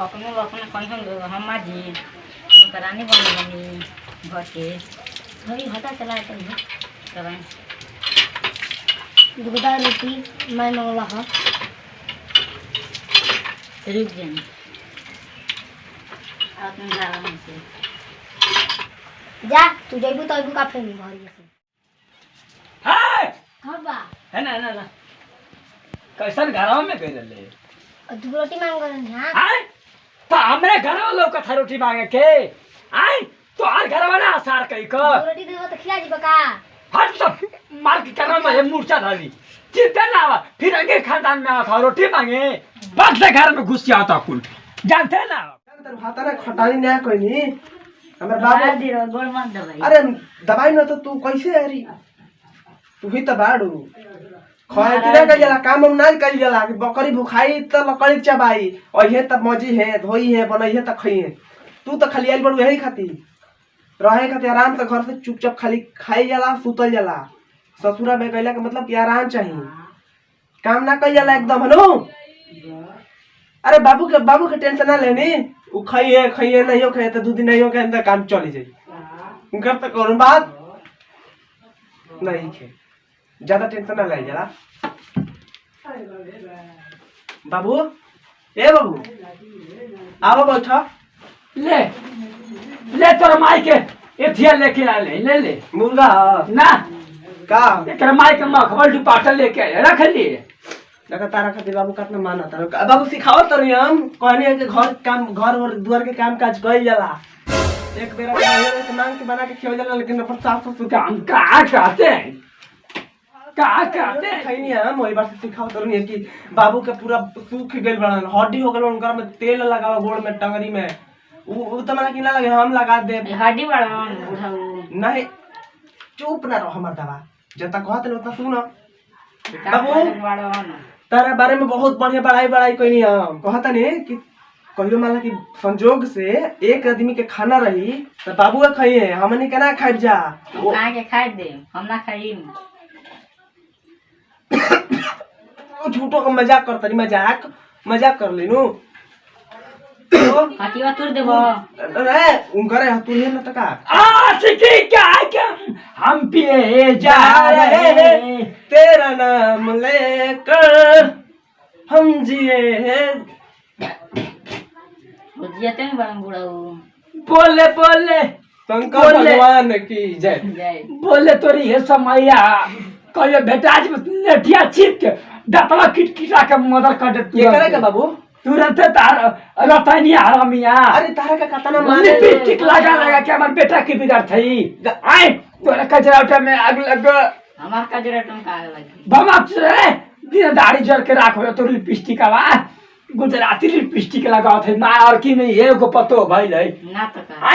कखनो कखनो कहीं हम जी नौकरानी बनी घर के भाई हटा चला करवाएं दुगदा रोटी मैं मंगला है रुक जाए आप से जा तू जइबू तो अइबू काफे में भरी से हाय हबा है ना कैसन घरवा में गई रहे दू रोटी मांग रहे हैं हाय तो हमरे घरवा लोग कथा रोटी मांगे के हाय तो हर घरवा ना आसार कई को दू रोटी देबो तो खिला जीबा का हट तो मार के करवा में मूर्छा धारी चिंता ना आवा फिर आगे खानदान में आता रोटी मांगे बात से घर में घुस जाता कुल जानते ना तर भाता ना खटानी ना कोई नहीं हमर बाबू दे गोड़ मत दबाई अरे दवाई ना तो तू कैसे हरी तू ही तो बाड़ू खाए पीना कर जाला काम हम ना कर जाला कि बकरी भुखाई त लकड़ी चबाई और ये तब मजी है धोई है बनई है त खई है तू तो खाली आइल बड़ू यही खाती रहे खाती आराम से घर से चुपचाप खाली खाई जाला सुतल जाला ससुरा में गइला के मतलब कि आराम चाहिए काम ना कर जाला एकदम हनो अरे बाबू के टेंशन ना लेनी उ खाइए नहीं हो खाइए तो 2 दिन नहीं हो के अंदर काम चली जाई उनका तो कौन बात नहीं है ज्यादा टेंशन ना ले जरा बाबू ए बाबू आओ बैठो ले तोर माई के एथिया लेके आ ले मुर्गा ना का एकर माई के मखबल दुपाटा लेके आए रख लिए लगा तारा खातिर बाबू कितना माना तारा बाबू सिखाओ तो हम कहनी है कि घर और द्वार के काम काज कइल जाला एक बेरा के मांग के बना के खियो जाला लेकिन अपन साफ ससुर काम का कहते हैं खैनी हम वही बार से सिखाओ तो नहीं कि बाबू के पूरा सूख गइल बड़न हड्डी हो गइल उनकर में तेल लगाओ गोड़ में टंगरी में उ तो माने कि ना लगे हम लगा दे हड्डी बड़ा उठाऊ नहीं चुप ना रहो हमर दवा जता कहत न उतना सुनो बाबू तारा बारे में बहुत बढ़िया बड़ाई कोई नहीं हम कहता नहीं कि कहियो माला कि संजोग से एक आदमी के खाना रही तो बाबू खाइए हमनी के ना खाइ जा कहां के खाइ दे हम ना खाई झूठो का मजाक करता नहीं मजाक कर लेनु हटिया तुर देबो अरे उनकर हतुर है ना तका आज की क्या हम पिए जा रहे हैं तेरा नाम लेकर हम जिए हैं जियते में बड़ा बुढ़ाऊ बोले शंकर भगवान की जय जय बोले तोरी है समैया कहियो बेटा आज नेठिया छिप के दतवा किटकिटा के मदर कर दे ये करे का बाबू तुरंत तार रतनी हरामिया अरे तारा का कतना माने लिपस्टिक लगा के हमर बेटा की बिगाड़ थई आए तोरा कचरा उठा में आग लग हमार कजरा टम का आग लगी बमाच रे दिन दाढ़ी जड़ के राखो तो लिपस्टिक आवा गुजराती लिपस्टिक लगाओ थे ना और की नहीं एगो पतो भइल है ना तो का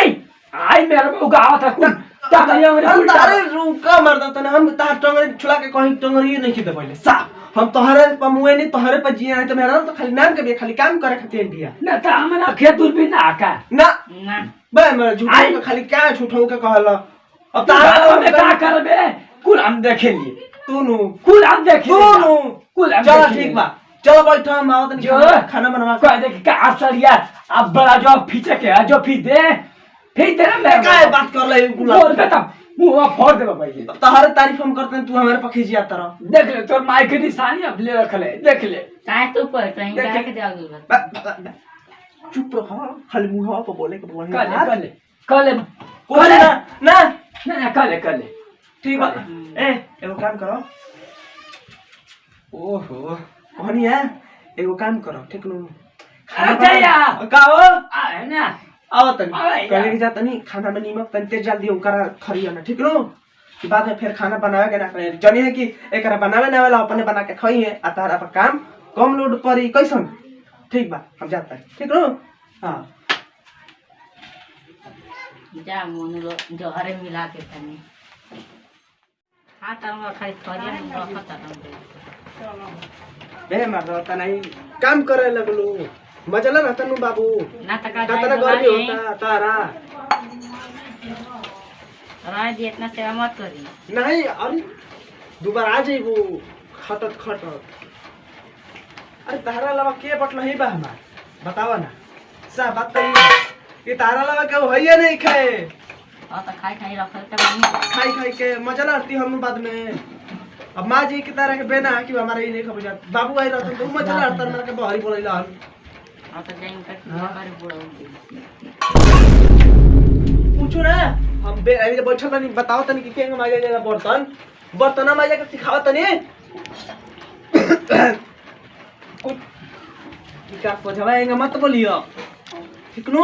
आई मेरे को गावा था कुल तगड़िया में अरे रुका मर्दा तने हम तार टंगरी छुला के कहीं टंगरी नहीं खीते पहले साफ हम तोहरे पर मुए नहीं तोहरे पर जिया नहीं तो मेरा तो खाली नाम के खाली काम करे खातिर दिया ना त हमरा खेतुर भी ना का ना ना बे मेरा झूठा का खाली क्या झूठा के कहला अब तारा में का करबे कुल हम देखे लिए तूनु कुल हम देखे तूनु कुल हम चलो ठीक बा चलो बैठो हम आओ तनी जो खाना बनवा कह दे का असरिया अब बड़ा जो फीचे के जो फीच दे ना मैं काय बात कर ले बोल बेटा मुंह फोड़ दे भाई तोहरे तारीफ हम करते हैं तू हमारे पखी जिया तरह देख ले तोर माई के निशानी अब ले रख ले देख ले काहे तू पर कहीं का के दे आगे चुप रहो खाली मुंह पे बोले के बोले कल ना कल ठीक बा ए एगो काम करो ओहो कहनी है एगो काम करो ठीक नु अरे यार का हो आ ना आओ तनी कहले के जा तनी खाना में नमक तनी तेज डाल दियो ओकरा खरिया ना ठीक नु कि बाद में फिर खाना बनावे के ना करे जनी है कि एकरा बनावे ना वाला अपने बना के खई है आ तारा पर काम कम लोड परी कैसन ठीक बा हम जाता है ठीक नु हां जा मोनुलो जोहरे मिला के तनी हां तम खाली खरिया में रखता हम बे मार तनाई काम करे लगलू मजला रहता नु बाबू ना तका कतना गर्मी होता तारा राय दी इतना सेवा मत करी नहीं अरे दोबारा आ जाइबू खटत अरे तारा अलावा के बटल ही बा हमार बतावा ना सा बात कही कि तारा लगा के वो है नहीं खाए और तो खाई खाई रखल त मानी खाई खाई के मजा लड़ती हम बाद में अब माँ जी की तरह के बेना कि हमारे ही नहीं खबर जात बाबू आई रहता तो मजा लड़ता मेरे के बहरी बोलेला और तो जाइन कर बारे बुढ़ा पूछो ना हम बे अभी बैठल तनी बताओ तनी कि केंग माजे जगह बर्तन माजे के सिखाओ तनी कुछ इनका खोजवाएंगे मत बोलियो ठीक नु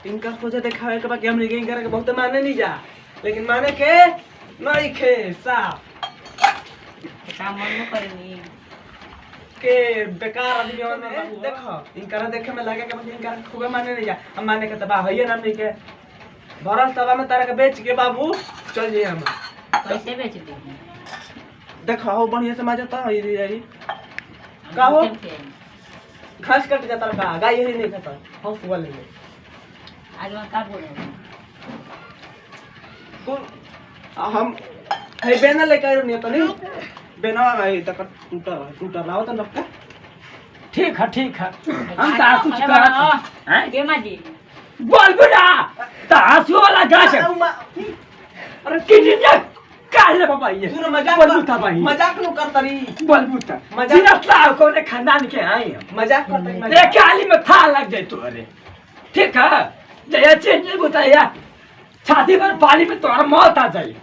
इनका खोजा दिखावे के बाकी हमने गेंग करे के बहुत माने नहीं जा लेकिन माने के नहीं खे साफ काम मन न करेनी के बेकार आदमी में देखो इनका देखे में लगे कि इनका खूबे माने नहीं जा हम माने के तबा होइए ना नहीं के भरल तबा में तारा के बेच के बाबू चल जाइए हम कैसे बेच दी देखो हो बढ़िया से मजा तो है रे का हो घास कट जाता का गाय ही नहीं खाता हो सुबह ले आज मैं का बोले हम है बेना लेके आयो नहीं तो नहीं बेना भाई तक टूटा लाओ तो रखता ठीक है हम ता कुछ कर हैं के माजी बोल बुढ़ा ता हंसू वाला गाछ अरे किनी ने काल ले बाबा ये तू मजाक बोल बुता भाई मजाक नु कर तरी बोल बुता मजाक- जिरता को ने खानदान के आई मजाक कर तरी ये काली में था लग जाए तो अरे ठीक है जया चेंज नहीं बताया छाती पर पानी में तोहरा मौत आ जाए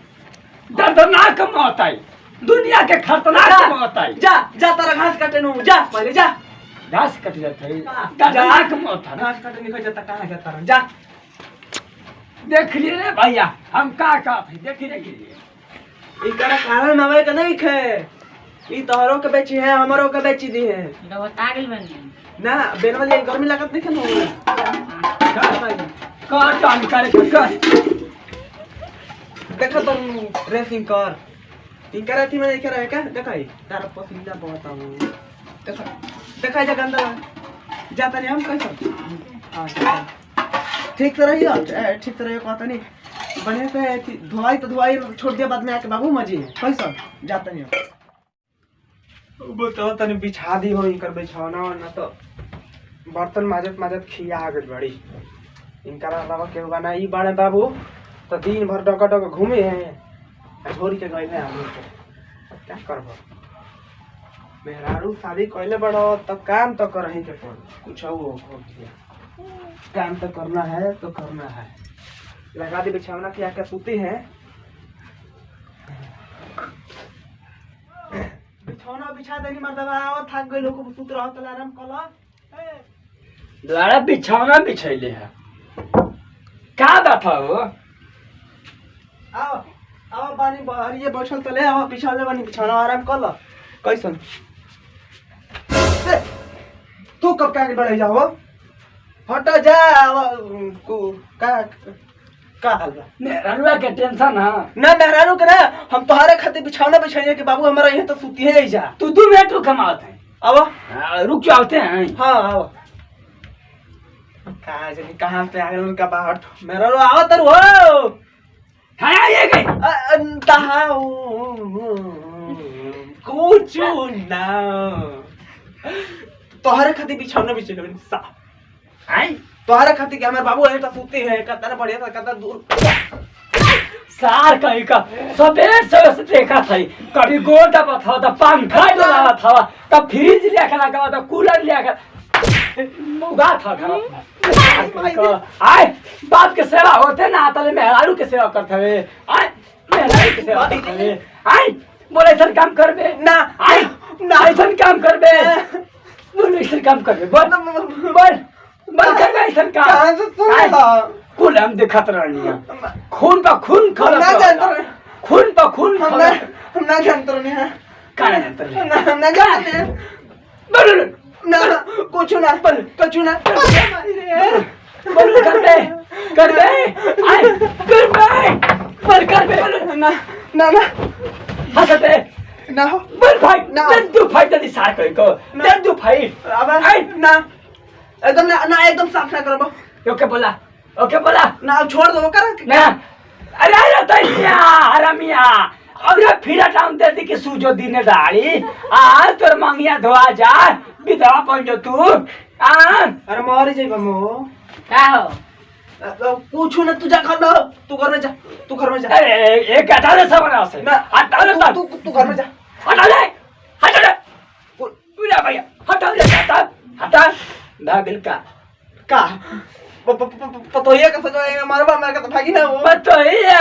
दर्दनाक मौत आई दुनिया के खतरनाक मौत आई जा जा तारा घास काटे नु जा पहले जा घास कट जाता है दर्दनाक मौत है घास काटे नहीं जाता कहां जाता रहा जा देख लिए रे भैया हम का थे देख लिए इकरा कारण नवे के नहीं खे ई तोहरो के बेची है हमरो के बेची दी है दवा तागल बनी ना बेनवा ले गर्मी लागत नहीं खेलो का जानकारी कर देखो तुम रेसिंग कर इनका रहती में देख रहा है क्या दिखाई तारा पसीना बहुत हूं देखो दिखाई जा गंदा जाता नहीं हम कैसे हां ठीक से रहियो ठीक से रहियो कहता नहीं बढ़िया से धोई तो धोई छोड़ दिया बाद में आके बाबू मजी है कैसा जाता नहीं बताओ तने बिछा दी हो इनकर बिछौना ना तो बर्तन माजत माजत खिया आ गई बड़ी इनका अलावा केहू बना ई बाड़े बाबू तो दिन भर डका डका घूमे हैं छोरी के गए हम लोग क्या करबो मेहरारू शादी कइले बड़ो तो काम तो करही के पड़ कुछ हो गया काम तो करना है तो करना है लगा दी बिछौना के आके सूती है बिछौना बिछा देनी मर्दबा और थक गए लोग सूत रहो तो आराम कला द्वारा बिछौना बिछैले है का बात हो आओ आओ पानी बहरिए बैठल तो ले आओ बिछौले बनी बिछौना आराम कर लो कैसन तू कब क्या बढ़े जाओ हट जा का हाल बा मेहरानुआ के टेंशन है ना मेहरारू के ना हम तुम्हारे खातिर बिछौना बिछाइए कि बाबू हमारा यहाँ तो सूती है जा तू 2 मिनट रुक कमाते हैं आओ रुक जाते हैं हाँ आओ कहाँ से कहाँ से आ गए उनका बाहर मेहरारू आओ तर हो हाँ ये गई कुछ ना तोहरे खातिर बिछौना बिछे साफ आई तोहरे खातिर कि हमारे बाबू है तो सूते हैं कतना बढ़िया था कतना दूर सार कहीं का सवेरे से देखा था कभी गोल दबा था तो पंखा डला था तब फ्रिज लेकर लगा था कूलर लेकर मुगा था घर में आए बाप के सेवा होते ना तले मेहरारू के सेवा करते हुए आए मेहरारू के सेवा करते हुए आए बोले ऐसा काम करबे ना आए ना ऐसा काम करबे बोले ऐसा काम करबे बोल बोल करबे ऐसा काम कहाँ से सुन ला कुल हम दिखत रहनी खून पर खून हम ना जानते रहे खून पर खून हम ना जानते रहे हैं का जानते रहे हम ना जानते हैं बोल ना कुछ ना कुछ ना बोल करबे आई करबे बोल करबे ना ना ना हंसते ना हो बोल भाई ना। तू फाइट दे सार कोई को तू फाइट अब आई ना एकदम ना एकदम साफ ना करबो ओके बोला ना अब छोड़ दो कर ना अरे अरे तैया हरामिया और फिर टाउन दे दी कि सूजो दिन दाढ़ी आज तोर मंगिया धोआ जा विधवा पहुंचो तू अरे मर जाइबा मो का हो पूछू ना तू जा घर में तू घर में जा तू घर में जा अरे एक हटा दे सामान से ना हटा दे तू घर में जा हटा दे पूरा भैया हटा दे हटा भागिल का पतोहिया का सजवाएगा मारवा मार के तो भागी ना वो पतोहिया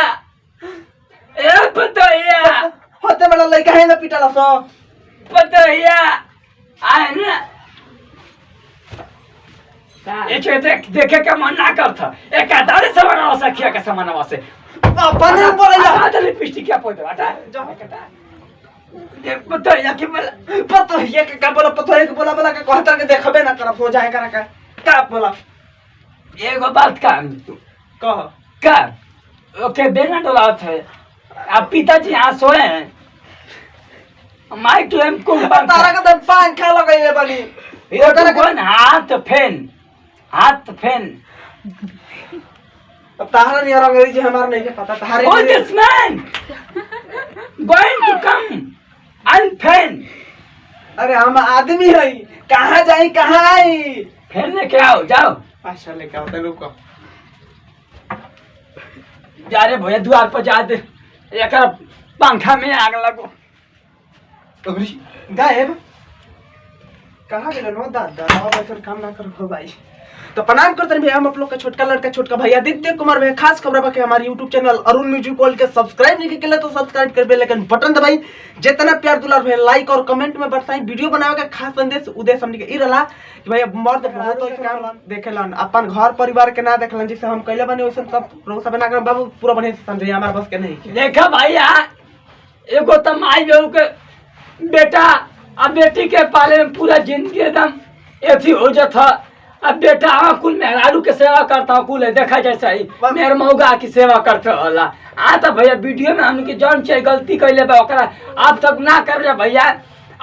ए पतोहिया होते बड़ा लड़का है ना पिटाला सो पतोहिया आए ना का ये देखे के मन ना करता एक आधारे सामान आवश्य किया के सामान आवश्य अपन नहीं बोलेगा हटा दे लिपस्टिक क्या पोते हटा जा ये पतोहिया के बोला पतोहिया का बोला पतोहिया के बोला बोला के कहता के देखबे ना करब हो जाए करा का बोला एगो बात का कह का ओके बेना डोलात है अब पिताजी यहाँ सोए हैं माइक तो एम को तारा का तो पंखा लगाइले बानी ये तो कौन हाथ फैन तारा नहीं अंग्रेजी हमारा नहीं है पता तारे Oh, this man going to come and fan अरे हम आदमी है कहाँ जाई कहाँ आई फैन लेके आओ जाओ अच्छा लेके आओ तेरे को जा रे भैया द्वार पर जा दे एक पंखा में आग लगो गायब कहाँ गेलो नो दादा अब ऐसा काम ना करो भाई तो प्रणाम करते हैं भैया हम आप लोग का छोटका लड़का छोटका भैया आदित्य कुमार भैया खास खबर बाकी हमारे YouTube channel Arun music world के सब्सक्राइब नहीं किया तो सब्सक्राइब कर बेल आइकन बटन दबाई जितना प्यार दुलार भैया लाइक और कमेंट में बताई वीडियो बनावे का खास संदेश उद्देश्य हमने के ई रहला कि भैया मर्द बहुत ऐसे काम देखेलन अपन घर परिवार के ना देखलन जैसे हम कहले बने वैसे सब लोग सब ना कर बाबू पूरा बने समझे हमारे बस के नहीं देखा भैया एगो तो माई बहू के बेटा अब बेटी के पाले में पूरा जिंदगी एकदम ऐसी हो जाता अब बेटा कुल मेहरारू के सेवा करता हूँ कुल देखा जैसा ही मेहर मऊगा की सेवा करते होला तो भैया वीडियो में हमने जौन चाहिए गलती कैले बा ओकरा आप तक ना कर रहे भैया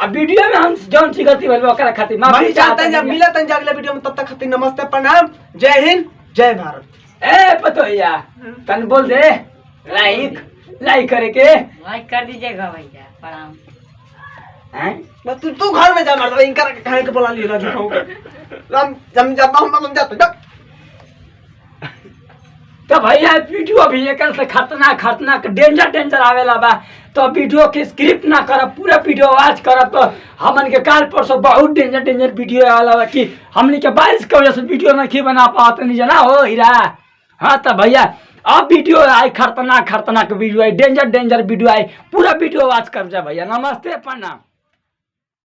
अब वीडियो में हम जौन सी गलती भइल ओकरा खातिर माफी चाहते हैं जब मिलत हैं अगले वीडियो में तब तक खातिर नमस्ते प्रणाम जय हिंद जय भारत ए पतोहिया तन बोल दे लाइक करे के लाइक कर दीजिएगा भैया प्रणाम हैं तू घर में जा मर्द इनका कहीं के बोला लिया झूठा हम जब हम जाते तो भैया वीडियो भी एक से खतरनाक डेंजर आवेला बा तो वीडियो के स्क्रिप्ट ना करब पूरा वीडियो वॉच करब तो हमन के काल परसों बहुत डेंजर वीडियो आला बा कि हमनी के बारिश के वजह से वीडियो नहीं बना पाते नहीं जना हो हीरा हाँ तो भैया अब वीडियो आई खतरनाक वीडियो आई डेंजर वीडियो आई पूरा वीडियो वॉच कर जा भैया नमस्ते प्रणाम।